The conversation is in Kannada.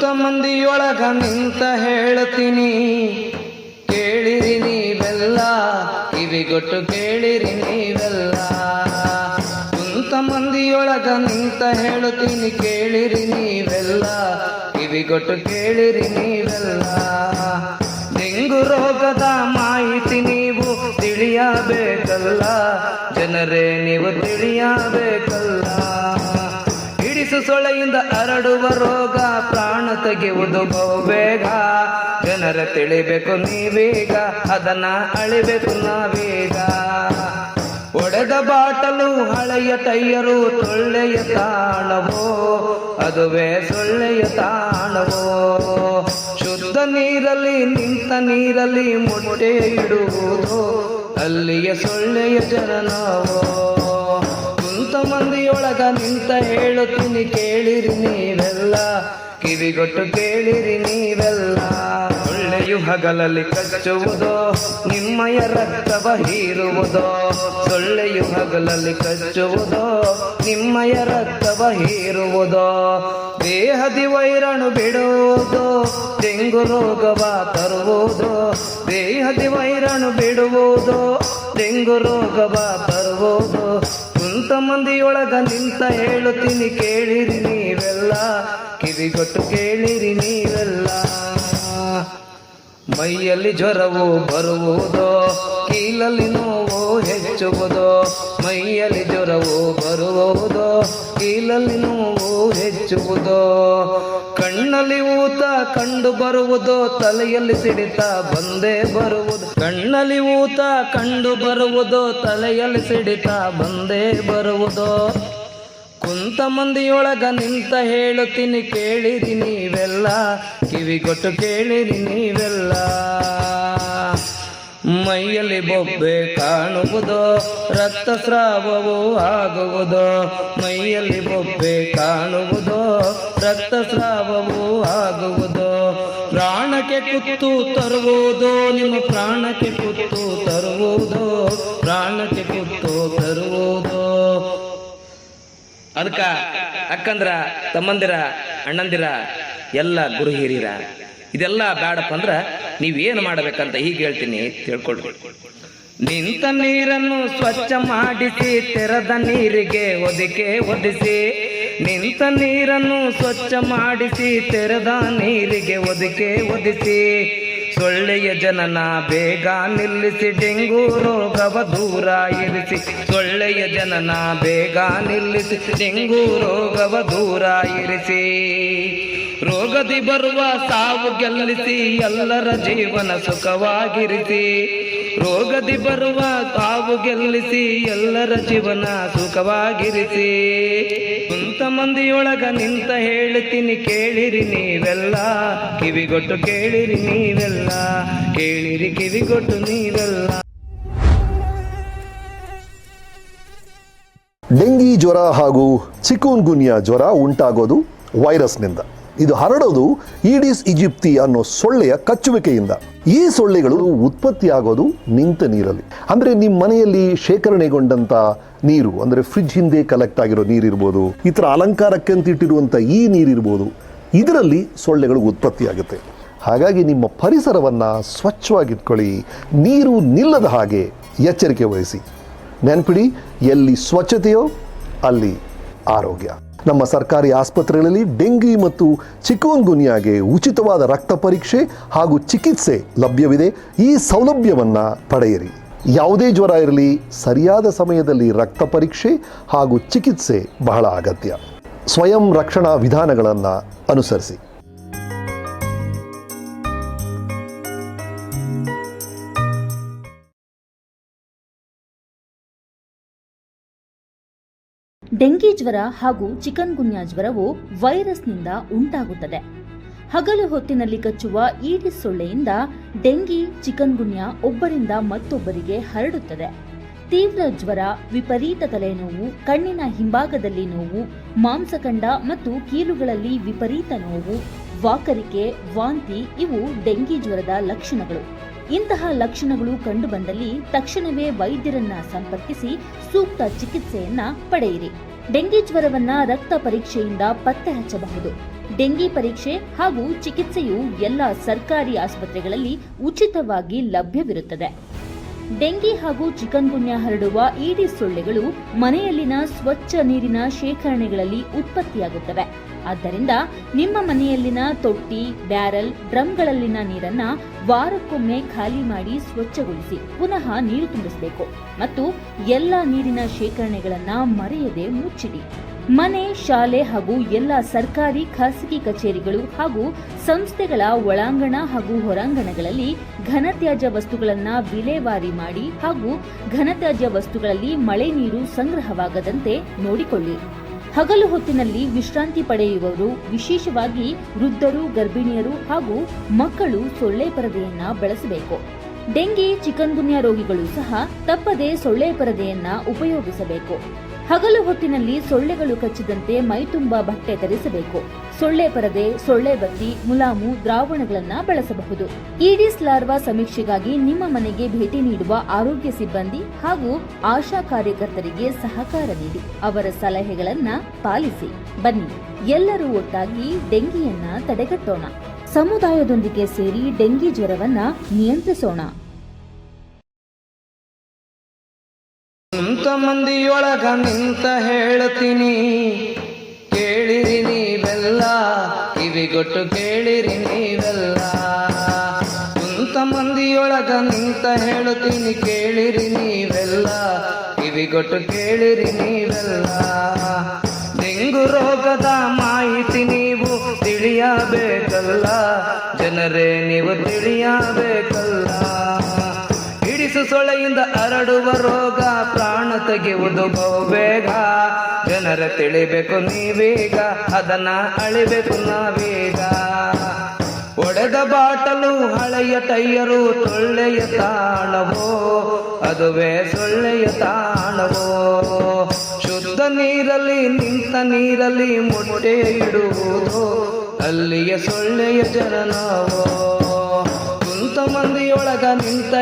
ಕುಂತ ಮಂದಿಯೊಳಗ ನಿಂತ ಹೇಳ್ತೀನಿ ಕೇಳಿರಿ ನೀವೆಲ್ಲ, ಕಿವಿಗೊಟ್ಟು ಕೇಳಿರಿ ನೀವೆಲ್ಲ. ಕುಂತ ಮಂದಿಯೊಳಗ ನಿಂತ ಹೇಳ್ತೀನಿ ಕೇಳಿರಿ ನೀವೆಲ್ಲ, ಕಿವಿಗೊಟ್ಟು ಕೇಳಿರಿ ನೀವೆಲ್ಲ. ಡೆಂಗು ರೋಗದ ಮಾಹಿತಿ ನೀವು ತಿಳಿಯಬೇಕಲ್ಲ, ಜನರೇ ನೀವು ತಿಳಿಯಬೇಕಲ್ಲ. ಹಿಡಿಸು ಸೊಳೆಯಿಂದ ಹರಡುವ ರೋಗ ಪ್ರಾಣ ತೆಗೆಯುವುದು ಬಹುಬೇಗ, ಜನರ ತಿಳಿಬೇಕು ನೀವೀಗ, ಅದನ್ನ ಅಳಿಬೇಕು ನಾವೀಗ. ಒಡೆದ ಬಾಟಲು ಹಳೆಯ ಟೈಯರು ಸೊಳ್ಳೆಯ ತಾಣವೋ, ಅದುವೇ ಸೊಳ್ಳೆಯ ತಾಣವೋ. ಶುದ್ಧ ನೀರಲ್ಲಿ ನಿಂತ ನೀರಲ್ಲಿ ಮೊಟ್ಟೆ ಇಡುವುದು, ಅಲ್ಲಿಯ ಸೊಳ್ಳೆಯ ಜನನವೋ. ಕುಂತ ಮಂದಿಯೊಳಗ ನಿಂತ ಹೇಳುತ್ತೀನಿ ಕೇಳಿರಿ ನೀವೆಲ್ಲ, ಕಿವಿಗೊಟ್ಟು ಕೇಳಿರಿ ನೀವೆಲ್ಲ. ಸೊಳ್ಳೆಯು ಹಗಲಲ್ಲಿ ಕಚ್ಚುವುದೋ, ನಿಮ್ಮಯ ರಕ್ತವ ಹೀರುವುದೋ. ಸೊಳ್ಳೆಯು ಹಗಲಲ್ಲಿ ಕಚ್ಚುವುದೋ, ನಿಮ್ಮಯ ರಕ್ತವ ಹೀರುವುದೋ. ದೇಹದಿ ವೈರಾಣು ಬಿಡುವುದೋ, ಡೆಂಗು ರೋಗವ ತರುವುದೋ. ದೇಹದಿ ವೈರಾಣು ಬಿಡುವುದೋ, ಡೆಂಗು ರೋಗವ ತರುವುದೋ. ಕುಂತ ಮಂದಿಯೊಳಗ ನಿಂತ ಹೇಳುತ್ತೀನಿ ಕೇಳಿರಿ ನೀವೆಲ್ಲ, ಕಿವಿಗೊಟ್ಟು ಕೇಳಿರಿ ನೀವೆಲ್ಲ. ಮೈಯಲ್ಲಿ ಜ್ವರವು ಬರುವುದೋ, ಕೀಲಲ್ಲಿ ನೋವು ಹೆಚ್ಚುವುದೋ. ಮೈಯಲ್ಲಿ ಜ್ವರವು ಬರುವುದೋ, ಕೀಲಲ್ಲಿ ನೋವು ಹೆಚ್ಚುವುದೋ. ಕಣ್ಣಲ್ಲಿ ಊತ ಕಂಡು ಬರುವುದೋ, ತಲೆಯಲ್ಲಿ ಸಿಡಿತ ಬಂದೇ ಬರುವುದು. ಕಣ್ಣಲ್ಲಿ ಊತ ಕಂಡು ಬರುವುದೋ, ತಲೆಯಲ್ಲಿ ಸಿಡಿತ ಬಂದೇ ಬರುವುದೋ. ಕುಂತ ಮಂದಿಯೊಳಗ ನಿಂತ ಹೇಳುತ್ತೀನಿ ಕೇಳಿರಿ ನೀವೆಲ್ಲ, ಕಿವಿಗೊಟ್ಟು ಕೇಳಿರಿ ನೀವೆಲ್ಲ. ಮೈಯಲ್ಲಿ ಬೊಬ್ಬೆ ಕಾಣುವುದೋ, ರಕ್ತಸ್ರಾವವು ಆಗುವುದೋ. ಮೈಯಲ್ಲಿ ಬೊಬ್ಬೆ ಕಾಣುವುದೋ, ರಕ್ತಸ್ರಾವವು ಆಗುವುದೋ. ಪ್ರಾಣಕ್ಕೆ ಕುತ್ತು ತರುವುದೋ, ನಿಮ್ಮ ಪ್ರಾಣಕ್ಕೆ ಕುತ್ತು ತರುವುದೋ. ಪ್ರಾಣಕ್ಕೆ ಕುತ್ತು ತರುವುದೋ. ಅದಕ್ಕ ಅಕ್ಕಂದ್ರ, ತಮ್ಮಂದಿರ, ಅಣ್ಣಂದಿರ, ಎಲ್ಲ ಗುರು ಹಿರಿಯರ, ಇದೆಲ್ಲ ಬೇಡಪ್ಪ ಅಂದ್ರ ನೀವೇನು ಮಾಡಬೇಕಂತ ಹೀಗೆ ಹೇಳ್ತೀನಿ, ತಿಳ್ಕೊಳ್ರಿ. ನಿಂತ ನೀರನ್ನು ಸ್ವಚ್ಛ ಮಾಡಿಸಿ, ತೆರೆದ ನೀರಿಗೆ ಒದಿಸಿ. ನಿಂತ ನೀರನ್ನು ಸ್ವಚ್ಛ ಮಾಡಿಸಿ, ತೆರೆದ ನೀರಿಗೆ ಒದಿಸಿ. ಸೊಳ್ಳೆಯ ಜನನ ಬೇಗ ನಿಲ್ಲಿಸಿ, ಡೆಂಗು ರೋಗವ ದೂರ ಇರಿಸಿ. ಸೊಳ್ಳೆಯ ಜನನ ಬೇಗ ನಿಲ್ಲಿಸಿ, ಡೆಂಗು ರೋಗವ ದೂರ ಇರಿಸಿ. ರೋಗದಿ ಬರುವ ಸಾವು ಗೆಲ್ಲಿಸಿ, ಎಲ್ಲರ ಜೀವನ ಸುಖವಾಗಿರಿಸಿ. ರೋಗದಿ ಬರುವ ಸಾವು ಗೆಲ್ಲಿಸಿ, ಎಲ್ಲರ ಜೀವನ ಸುಖವಾಗಿರಿಸಿ. ಕುಂತ ಮಂದಿಯೊಳಗ ನಿಂತ ಹೇಳ್ತೀನಿ ಕೇಳಿರಿ ನೀವೆಲ್ಲ, ಕಿವಿಗೊಟ್ಟು ಕೇಳಿರಿ ನೀವೆಲ್ಲ. ಕೇಳಿರಿ ಕಿವಿಗೊಟ್ಟು ನೀವೆಲ್ಲ. ಡೆಂಗಿ ಜ್ವರ ಹಾಗೂ ಚಿಕುನ್ಗುನ್ಯಾ ಜ್ವರ ಉಂಟಾಗೋದು ವೈರಸ್ನಿಂದ. ಇದು ಹರಡೋದು ಈಡಿಸ್ ಈಜಿಪ್ಟಿ ಅನ್ನೋ ಸೊಳ್ಳೆಯ ಕಚ್ಚುವಿಕೆಯಿಂದ. ಈ ಸೊಳ್ಳೆಗಳು ಉತ್ಪತ್ತಿಯಾಗೋದು ನಿಂತ ನೀರಲ್ಲಿ. ಅಂದರೆ ನಿಮ್ಮ ಮನೆಯಲ್ಲಿ ಶೇಖರಣೆಗೊಂಡಂಥ ನೀರು, ಅಂದರೆ ಫ್ರಿಡ್ಜ್ ಹಿಂದೆ ಕಲೆಕ್ಟ್ ಆಗಿರೋ ನೀರಿರ್ಬೋದು, ಈ ಥರ ಅಲಂಕಾರಕ್ಕೆ ಅಂತ ಇಟ್ಟಿರುವಂಥ ಈ ನೀರಿರ್ಬೋದು, ಇದರಲ್ಲಿ ಸೊಳ್ಳೆಗಳು ಉತ್ಪತ್ತಿಯಾಗುತ್ತೆ. ಹಾಗಾಗಿ ನಿಮ್ಮ ಪರಿಸರವನ್ನು ಸ್ವಚ್ಛವಾಗಿಟ್ಕೊಳ್ಳಿ, ನೀರು ನಿಲ್ಲದ ಹಾಗೆ ಎಚ್ಚರಿಕೆ ವಹಿಸಿ. ನೆನಪಿಡಿ, ಎಲ್ಲಿ ಸ್ವಚ್ಛತೆಯೋ ಅಲ್ಲಿ ಆರೋಗ್ಯ. ನಮ್ಮ ಸರ್ಕಾರಿ ಆಸ್ಪತ್ರೆಗಳಲ್ಲಿ ಡೆಂಗಿ ಮತ್ತು ಚಿಕುನ್ಗುನ್ಯಾಗೆ ಉಚಿತವಾದ ರಕ್ತ ಪರೀಕ್ಷೆ ಹಾಗೂ ಚಿಕಿತ್ಸೆ ಲಭ್ಯವಿದೆ. ಈ ಸೌಲಭ್ಯವನ್ನು ಪಡೆಯಿರಿ. ಯಾವುದೇ ಜ್ವರ ಇರಲಿ, ಸರಿಯಾದ ಸಮಯದಲ್ಲಿ ರಕ್ತ ಪರೀಕ್ಷೆ ಹಾಗೂ ಚಿಕಿತ್ಸೆ ಬಹಳ ಅಗತ್ಯ. ಸ್ವಯಂ ರಕ್ಷಣಾ ವಿಧಾನಗಳನ್ನು ಅನುಸರಿಸಿ. ಡೆಂಗಿ ಜ್ವರ ಹಾಗೂ ಚಿಕನ್ಗುನ್ಯಾ ಜ್ವರವು ವೈರಸ್ನಿಂದ ಉಂಟಾಗುತ್ತದೆ. ಹಗಲು ಹೊತ್ತಿನಲ್ಲಿ ಕಚ್ಚುವ ಈಡಿಸ್ ಸೊಳ್ಳೆಯಿಂದ ಡೆಂಗಿ, ಚಿಕನ್ಗುನ್ಯಾ ಒಬ್ಬರಿಂದ ಮತ್ತೊಬ್ಬರಿಗೆ ಹರಡುತ್ತದೆ. ತೀವ್ರ ಜ್ವರ, ವಿಪರೀತ ತಲೆನೋವು, ಕಣ್ಣಿನ ಹಿಂಭಾಗದಲ್ಲಿ ನೋವು, ಮಾಂಸಖಂಡ ಮತ್ತು ಕೀಲುಗಳಲ್ಲಿ ವಿಪರೀತ ನೋವು, ವಾಕರಿಕೆ, ವಾಂತಿ ಇವು ಡೆಂಗಿ ಜ್ವರದ ಲಕ್ಷಣಗಳು. ಇಂತಹ ಲಕ್ಷಣಗಳು ಕಂಡುಬಂದಲ್ಲಿ ತಕ್ಷಣವೇ ವೈದ್ಯರನ್ನ ಸಂಪರ್ಕಿಸಿ ಸೂಕ್ತ ಚಿಕಿತ್ಸೆಯನ್ನ ಪಡೆಯಿರಿ. ಡೆಂಗಿ ಜ್ವರವನ್ನ ರಕ್ತ ಪರೀಕ್ಷೆಯಿಂದ ಪತ್ತೆ ಹಚ್ಚಬಹುದು. ಡೆಂಗಿ ಪರೀಕ್ಷೆ ಹಾಗೂ ಚಿಕಿತ್ಸೆಯು ಎಲ್ಲ ಸರ್ಕಾರಿ ಆಸ್ಪತ್ರೆಗಳಲ್ಲಿ ಉಚಿತವಾಗಿ ಲಭ್ಯವಿರುತ್ತದೆ. ಡೆಂಗಿ ಹಾಗೂ ಚಿಕನ್ ಗುನ್ಯಾ ಹರಡುವ ಈಡಿಸ್ ಸೊಳ್ಳೆಗಳು ಮನೆಯಲ್ಲಿನ ಸ್ವಚ್ಛ ನೀರಿನ ಶೇಖರಣೆಗಳಲ್ಲಿ ಉತ್ಪತ್ತಿಯಾಗುತ್ತವೆ. ಆದ್ದರಿಂದ ನಿಮ್ಮ ಮನೆಯಲ್ಲಿನ ತೊಟ್ಟಿ, ಬ್ಯಾರಲ್, ಡ್ರಮ್ಗಳಲ್ಲಿನ ನೀರನ್ನ ವಾರಕ್ಕೊಮ್ಮೆ ಖಾಲಿ ಮಾಡಿ ಸ್ವಚ್ಛಗೊಳಿಸಿ ಪುನಃ ನೀರು ತುಂಬಿಸಬೇಕು ಮತ್ತು ಎಲ್ಲ ನೀರಿನ ಶೇಖರಣೆಗಳನ್ನ ಮರೆಯದೆ ಮುಚ್ಚಿಡಿ. ಮನೆ, ಶಾಲೆ ಹಾಗೂ ಎಲ್ಲ ಸರ್ಕಾರಿ, ಖಾಸಗಿ ಕಚೇರಿಗಳು ಹಾಗೂ ಸಂಸ್ಥೆಗಳ ಒಳಾಂಗಣ ಹಾಗೂ ಹೊರಾಂಗಣಗಳಲ್ಲಿ ಘನತ್ಯಾಜ್ಯ ವಸ್ತುಗಳನ್ನು ವಿಲೇವಾರಿ ಮಾಡಿ ಹಾಗೂ ಘನತ್ಯಾಜ್ಯ ವಸ್ತುಗಳಲ್ಲಿ ಮಳೆ ನೀರು ಸಂಗ್ರಹವಾಗದಂತೆ ನೋಡಿಕೊಳ್ಳಿ. ಹಗಲು ಹೊತ್ತಿನಲ್ಲಿ ವಿಶ್ರಾಂತಿ ಪಡೆಯುವವರು, ವಿಶೇಷವಾಗಿ ವೃದ್ಧರು, ಗರ್ಭಿಣಿಯರು ಹಾಗೂ ಮಕ್ಕಳು ಸೊಳ್ಳೆ ಪರದೆಯನ್ನ ಬಳಸಬೇಕು. ಡೆಂಗಿ, ಚಿಕನ್ ಗುನ್ಯಾ ರೋಗಿಗಳು ಸಹ ತಪ್ಪದೆ ಸೊಳ್ಳೆ ಪರದೆಯನ್ನ ಉಪಯೋಗಿಸಬೇಕು. ಹಗಲು ಹೊತ್ತಿನಲ್ಲಿ ಸೊಳ್ಳೆಗಳು ಕಚ್ಚಿದಂತೆ ಮೈತುಂಬಾ ಬಟ್ಟೆ ಧರಿಸಬೇಕು. ಸೊಳ್ಳೆ ಪರದೆ, ಸೊಳ್ಳೆ ಬತ್ತಿ, ಮುಲಾಮು, ದ್ರಾವಣಗಳನ್ನ ಬಳಸಬಹುದು. ಈಡಿಸ್ ಲಾರ್ವಾ ಸಮೀಕ್ಷೆಗಾಗಿ ನಿಮ್ಮ ಮನೆಗೆ ಭೇಟಿ ನೀಡುವ ಆರೋಗ್ಯ ಸಿಬ್ಬಂದಿ ಹಾಗೂ ಆಶಾ ಕಾರ್ಯಕರ್ತರಿಗೆ ಸಹಕಾರ ನೀಡಿ. ಅವರ ಸಲಹೆಗಳನ್ನ ಪಾಲಿಸಿ. ಬನ್ನಿ, ಎಲ್ಲರೂ ಒಟ್ಟಾಗಿ ಡೆಂಗಿಯನ್ನ ತಡೆಗಟ್ಟೋಣ. ಸಮುದಾಯದೊಂದಿಗೆ ಸೇರಿ ಡೆಂಗಿ ಜ್ವರವನ್ನ ನಿಯಂತ್ರಿಸೋಣ. ಇಂಥ ಮಂದಿಯೊಳಗ ನಿಂತ ಹೇಳ್ತೀನಿ, ಕೇಳಿರಿ ನೀವೆಲ್ಲ, ಕಿವಿಗೊಟ್ಟು ಕೇಳಿರಿ ನೀವೆಲ್ಲ. ಇಂಥ ಮಂದಿಯೊಳಗ ನಿಂತ ಹೇಳ್ತೀನಿ, ಕೇಳಿರಿ ನೀವೆಲ್ಲ, ಕಿವಿಗೊಟ್ಟು ಕೇಳಿರಿ ನೀವೆಲ್ಲ. ಡೆಂಗು ರೋಗದ ಮಾಹಿತಿ ನೀವು ತಿಳಿಯಬೇಕಲ್ಲ, ಜನರೇ ನೀವು ತಿಳಿಯಬೇಕಲ್ಲ. ಈಡಿಸ್ ಸೊಳ್ಳೆಯಿಂದ ಹರಡುವ ರೋಗ ಪ್ರಾಣ ತೆಗೆಯುವುದು ಬಹುಬೇಗ. ಜನರ ತಿಳಿಬೇಕು ನೀವೀಗ, ಅದನ್ನ ಅಳಿಬೇಕು ನಾವೀಗ. ಒಡೆದ ಬಾಟಲು, ಹಳೆಯ ಟೈಯರು, ಸೊಳ್ಳೆಯ ತಾಣವೋ, ಅದುವೇ ಸೊಳ್ಳೆಯ ತಾಣವೋ. ಶುದ್ಧ ನೀರಲ್ಲಿ, ನಿಂತ ನೀರಲ್ಲಿ ಮೊಟ್ಟೆ ಇಡುವುದು, ಅಲ್ಲಿಯ ಸೊಳ್ಳೆಯ ಜನನವೋ. ಕುಂತ ಮಂದಿಯೊಳಗ ನಿಂತ